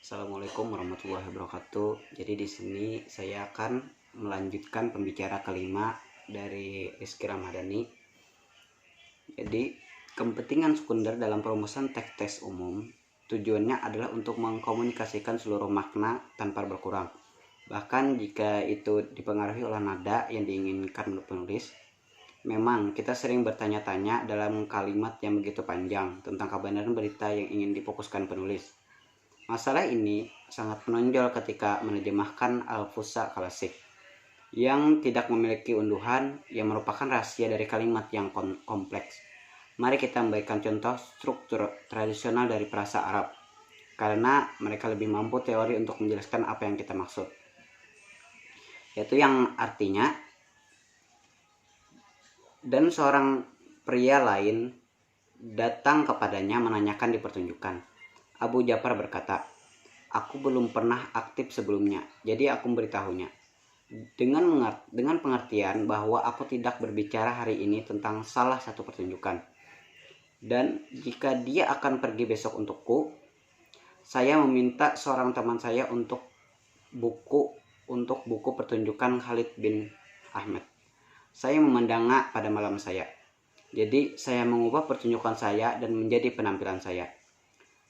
Assalamualaikum warahmatullahi wabarakatuh. Jadi di sini saya akan melanjutkan pembicara kelima dari Rizky Ramadhani. Jadi kepentingan sekunder dalam perumusan teks umum tujuannya adalah untuk mengkomunikasikan seluruh makna tanpa berkurang. Bahkan jika itu dipengaruhi oleh nada yang diinginkan penulis. Memang kita sering bertanya-tanya dalam kalimat yang begitu panjang tentang kebenaran berita yang ingin difokuskan penulis. Masalah ini sangat menonjol ketika menerjemahkan Alfusa klasik yang tidak memiliki unduhan yang merupakan rahasia dari kalimat yang kompleks. Mari kita memberikan contoh struktur tradisional dari frasa Arab karena mereka lebih mampu teori untuk menjelaskan apa yang kita maksud, yaitu yang artinya, dan seorang pria lain datang kepadanya menanyakan di pertunjukan. Abu Ja'far berkata, "Aku belum pernah aktif sebelumnya, jadi aku memberitahunya. Dengan pengertian bahwa aku tidak berbicara hari ini tentang salah satu pertunjukan. Dan jika dia akan pergi besok untukku, saya meminta seorang teman saya untuk buku pertunjukan Khalid bin Ahmad. Saya memandangnya pada malam saya. Jadi saya mengubah pertunjukan saya dan menjadi penampilan saya."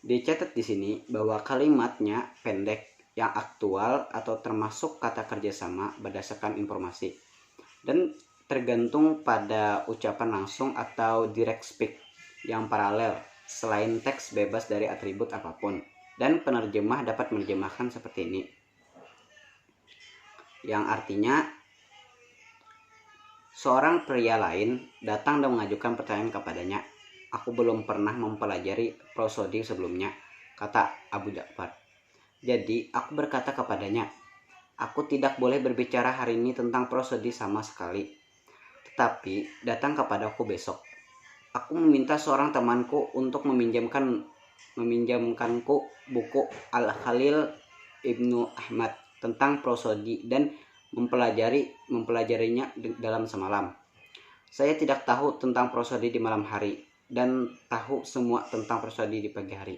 Dicatat di sini bahwa kalimatnya pendek, yang aktual atau termasuk kata kerjasama berdasarkan informasi, dan tergantung pada ucapan langsung atau direct speak yang paralel selain teks bebas dari atribut apapun, dan penerjemah dapat menerjemahkan seperti ini, yang artinya seorang pria lain datang dan mengajukan pertanyaan kepadanya. "Aku belum pernah mempelajari prosodi sebelumnya," kata Abu Ja'far. "Jadi aku berkata kepadanya, aku tidak boleh berbicara hari ini tentang prosodi sama sekali. Tetapi datang kepadaku besok. Aku meminta seorang temanku untuk meminjamkanku buku Al-Khalil Ibnu Ahmad tentang prosodi dan mempelajarinya dalam semalam. Saya tidak tahu tentang prosodi di malam hari dan tahu semua tentang prosodi di pagi hari."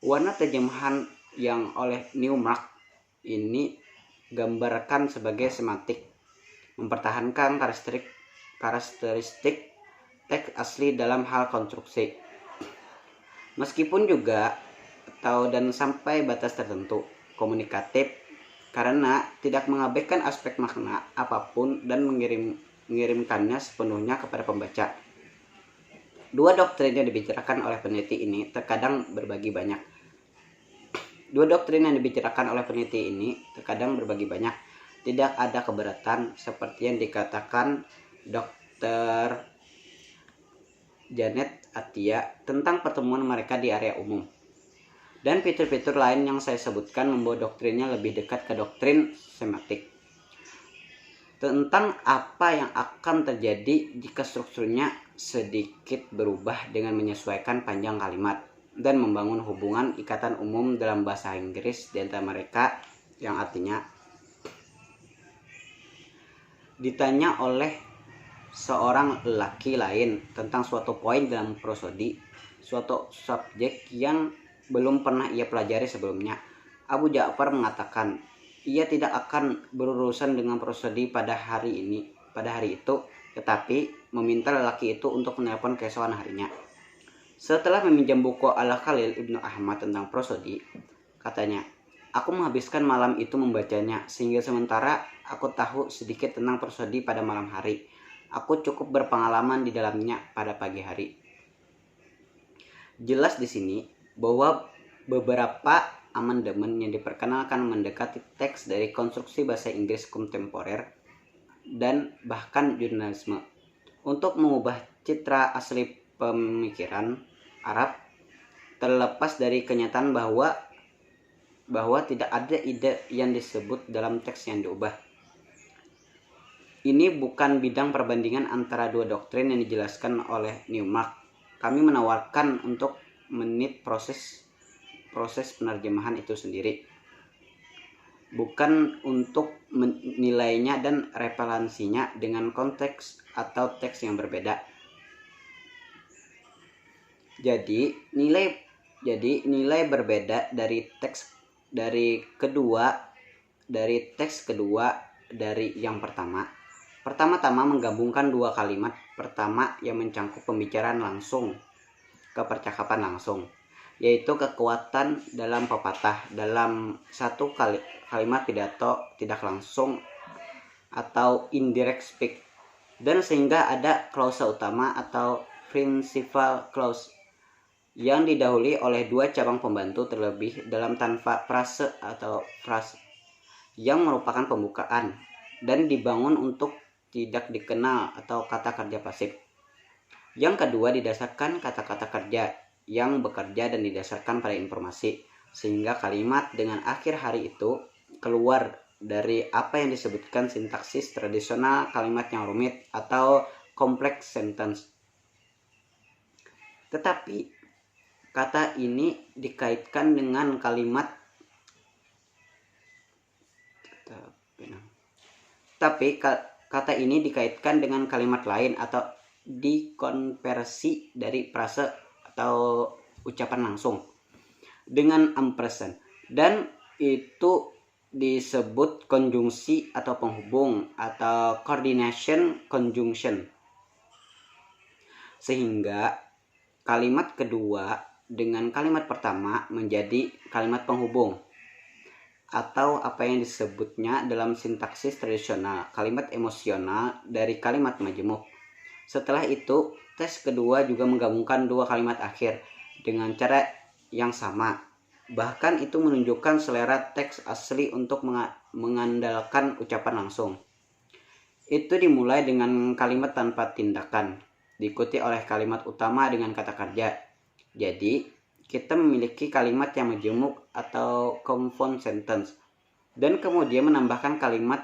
Warna terjemahan yang oleh Newmark ini gambarkan sebagai semantik, mempertahankan karakteristik teks asli dalam hal konstruksi, meskipun juga dan sampai batas tertentu komunikatif, karena tidak mengabaikan aspek makna apapun dan mengirimkannya sepenuhnya kepada pembaca. Dua doktrin yang dibicarakan oleh peneliti ini terkadang berbagi banyak. Tidak ada keberatan seperti yang dikatakan Dr. Janet Atia tentang pertemuan mereka di area umum. Dan fitur-fitur lain yang saya sebutkan membawa doktrinnya lebih dekat ke doktrin semantik tentang apa yang akan terjadi jika strukturnya sedikit berubah dengan menyesuaikan panjang kalimat dan membangun hubungan ikatan umum dalam bahasa Inggris di antara mereka, yang artinya ditanya oleh seorang lelaki lain tentang suatu poin dalam prosodi, suatu subjek yang belum pernah ia pelajari sebelumnya. Abu Ja'far mengatakan ia tidak akan berurusan dengan prosodi pada hari itu, tetapi meminta lelaki itu untuk menelpon keesokan harinya. Setelah meminjam buku Al-Khalil Ibnu Ahmad tentang prosodi, katanya, "Aku menghabiskan malam itu membacanya, sehingga sementara aku tahu sedikit tentang prosodi pada malam hari, aku cukup berpengalaman di dalamnya pada pagi hari." Jelas di sini bahwa beberapa amandemen yang diperkenalkan mendekati teks dari konstruksi bahasa Inggris kontemporer dan bahkan jurnalisme untuk mengubah citra asli pemikiran Arab, terlepas dari kenyataan bahwa tidak ada ide yang disebut dalam teks yang diubah. Ini bukan bidang perbandingan antara dua doktrin yang dijelaskan oleh Newmark. Kami menawarkan untuk menit proses penerjemahan itu sendiri, bukan untuk menilainya dan relevansinya dengan konteks atau teks yang berbeda. Jadi nilai Jadi nilai berbeda dari teks kedua dari yang pertama. Pertama-tama menggabungkan dua kalimat pertama yang mencangkup pembicaraan langsung ke percakapan langsung, yaitu kekuatan dalam pepatah dalam satu kalimat pidato tidak langsung atau indirect speech, dan sehingga ada klausa utama atau principal clause yang didahului oleh dua cabang pembantu terlebih dalam tanpa frase atau frase yang merupakan pembukaan dan dibangun untuk tidak dikenal atau kata kerja pasif. Yang kedua didasarkan kata-kata kerja yang bekerja dan didasarkan pada informasi, sehingga kalimat dengan akhir hari itu keluar dari apa yang disebutkan sintaksis tradisional kalimat yang rumit atau complex sentence. Tetapi kata ini dikaitkan dengan kalimat lain atau dikonversi dari frase atau ucapan langsung dengan ampersand, dan itu disebut konjungsi atau penghubung atau coordination conjunction, sehingga kalimat kedua dengan kalimat pertama menjadi kalimat penghubung atau apa yang disebutnya dalam sintaksis tradisional kalimat emosional dari kalimat majemuk. Setelah itu, tes kedua juga menggabungkan dua kalimat akhir dengan cara yang sama. Bahkan itu menunjukkan selera teks asli untuk mengandalkan ucapan langsung. Itu dimulai dengan kalimat tanpa tindakan, diikuti oleh kalimat utama dengan kata kerja. Jadi, kita memiliki kalimat yang majemuk atau compound sentence, dan kemudian menambahkan kalimat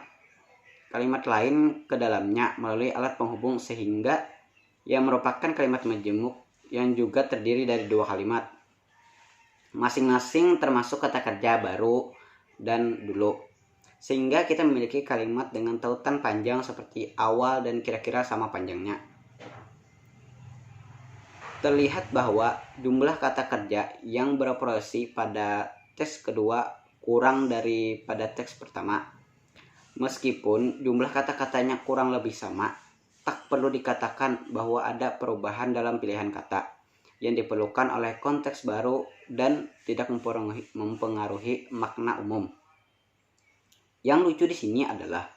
lain ke dalamnya melalui alat penghubung, sehingga yang merupakan kalimat majemuk yang juga terdiri dari dua kalimat masing-masing termasuk kata kerja baru dan dulu, sehingga kita memiliki kalimat dengan tautan panjang seperti awal dan kira-kira sama panjangnya. Terlihat bahwa jumlah kata kerja yang beroperasi pada teks kedua kurang daripada teks pertama. Meskipun jumlah kata-katanya kurang lebih sama, tak perlu dikatakan bahwa ada perubahan dalam pilihan kata yang diperlukan oleh konteks baru dan tidak mempengaruhi makna umum. Yang lucu di sini adalah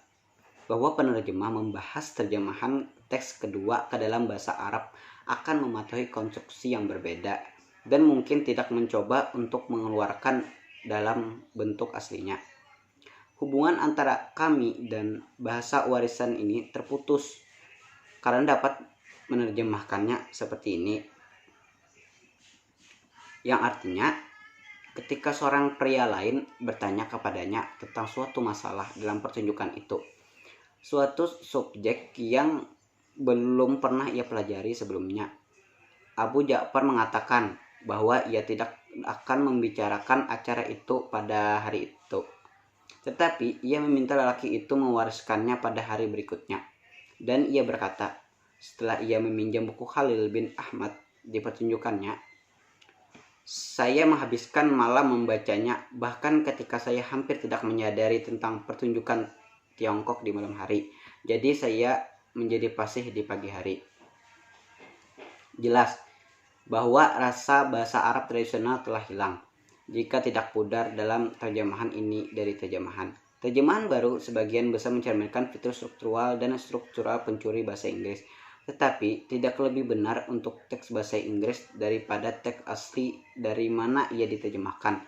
bahwa penerjemah membahas terjemahan teks kedua ke dalam bahasa Arab akan mematuhi konstruksi yang berbeda dan mungkin tidak mencoba untuk mengeluarkan dalam bentuk aslinya. Hubungan antara kami dan bahasa warisan ini terputus karena dapat menerjemahkannya seperti ini, yang artinya ketika seorang pria lain bertanya kepadanya tentang suatu masalah dalam pertunjukan itu, suatu subjek yang belum pernah ia pelajari sebelumnya, Abu Ja'far mengatakan bahwa ia tidak akan membicarakan acara itu pada hari itu, tetapi ia meminta lelaki itu mewariskannya pada hari berikutnya. Dan ia berkata, setelah ia meminjam buku Khalil bin Ahmad di pertunjukannya, saya menghabiskan malam membacanya, bahkan ketika saya hampir tidak menyadari tentang pertunjukan Tiongkok di malam hari. Jadi saya menjadi fasih di pagi hari. Jelas bahwa rasa bahasa Arab tradisional telah hilang jika tidak pudar dalam terjemahan ini dari terjemahan. Terjemahan baru sebagian besar mencerminkan fitur struktural dan struktural pencuri bahasa Inggris, tetapi tidak lebih benar untuk teks bahasa Inggris daripada teks asli dari mana ia diterjemahkan.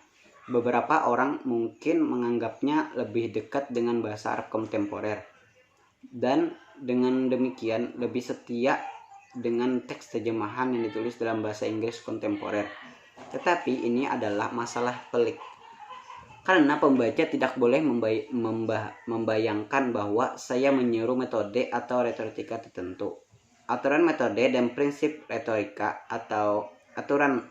Beberapa orang mungkin menganggapnya lebih dekat dengan bahasa Arab kontemporer, dan dengan demikian lebih setia dengan teks terjemahan yang ditulis dalam bahasa Inggris kontemporer. Tetapi ini adalah masalah pelik, karena pembaca tidak boleh membayangkan bahwa saya menyuruh metode atau retorika tertentu. Aturan metode dan prinsip retorika atau aturan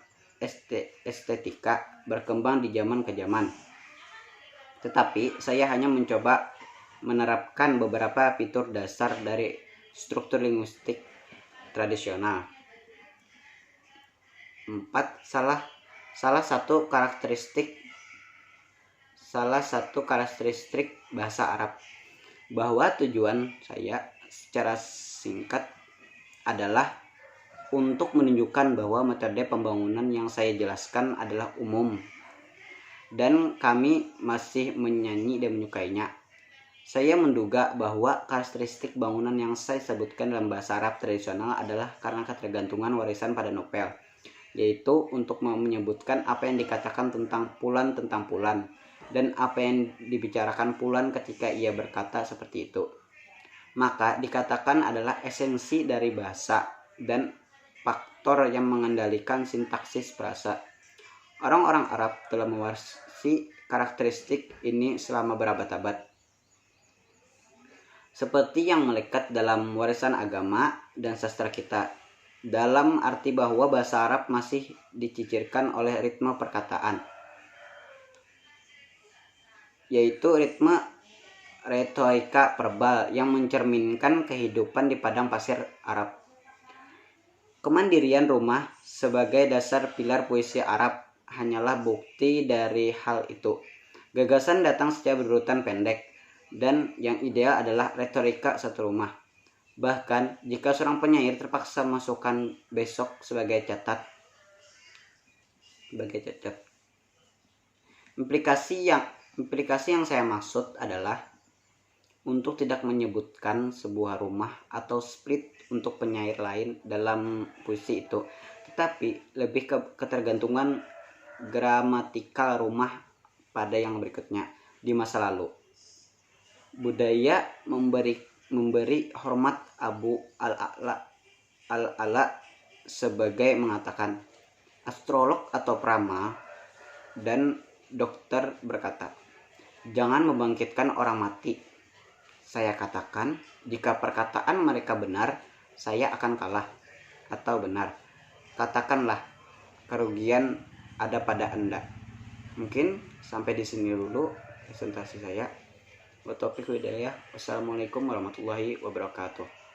estetika berkembang di zaman ke zaman. Tetapi saya hanya mencoba menerapkan beberapa fitur dasar dari struktur linguistik tradisional. 4. salah satu karakteristik bahasa Arab, bahwa tujuan saya secara singkat adalah untuk menunjukkan bahwa metode pembangunan yang saya jelaskan adalah umum dan kami masih menyanyi dan menyukainya. Saya menduga bahwa karakteristik bangunan yang saya sebutkan dalam bahasa Arab tradisional adalah karena ketergantungan warisan pada novel, yaitu untuk menyebutkan apa yang dikatakan tentang Pulan dan apa yang dibicarakan Pulan ketika ia berkata seperti itu. Maka dikatakan adalah esensi dari bahasa dan faktor yang mengendalikan sintaksis frasa. Orang-orang Arab telah mewarisi karakteristik ini selama berabad-abad, seperti yang melekat dalam warisan agama dan sastra kita, dalam arti bahwa bahasa Arab masih dicicirkan oleh ritme perkataan, yaitu ritme retorika verbal yang mencerminkan kehidupan di padang pasir Arab. Kemandirian rumah sebagai dasar pilar puisi Arab hanyalah bukti dari hal itu. Gagasan datang secara berurutan pendek, dan yang ideal adalah retorika satu rumah. Bahkan jika seorang penyair terpaksa masukkan besok sebagai cacat. Implikasi yang saya maksud adalah untuk tidak menyebutkan sebuah rumah atau split untuk penyair lain dalam puisi itu, tetapi lebih ke ketergantungan gramatikal rumah pada yang berikutnya. Di masa lalu, budaya memberi hormat Abu al-Ala sebagai mengatakan, astrolog atau prama dan dokter berkata, jangan membangkitkan orang mati. Saya katakan, jika perkataan mereka benar, saya akan kalah. Atau benar, katakanlah, kerugian ada pada Anda. Mungkin sampai di sini dulu presentasi saya. Wassalamualaikum warahmatullahi wabarakatuh.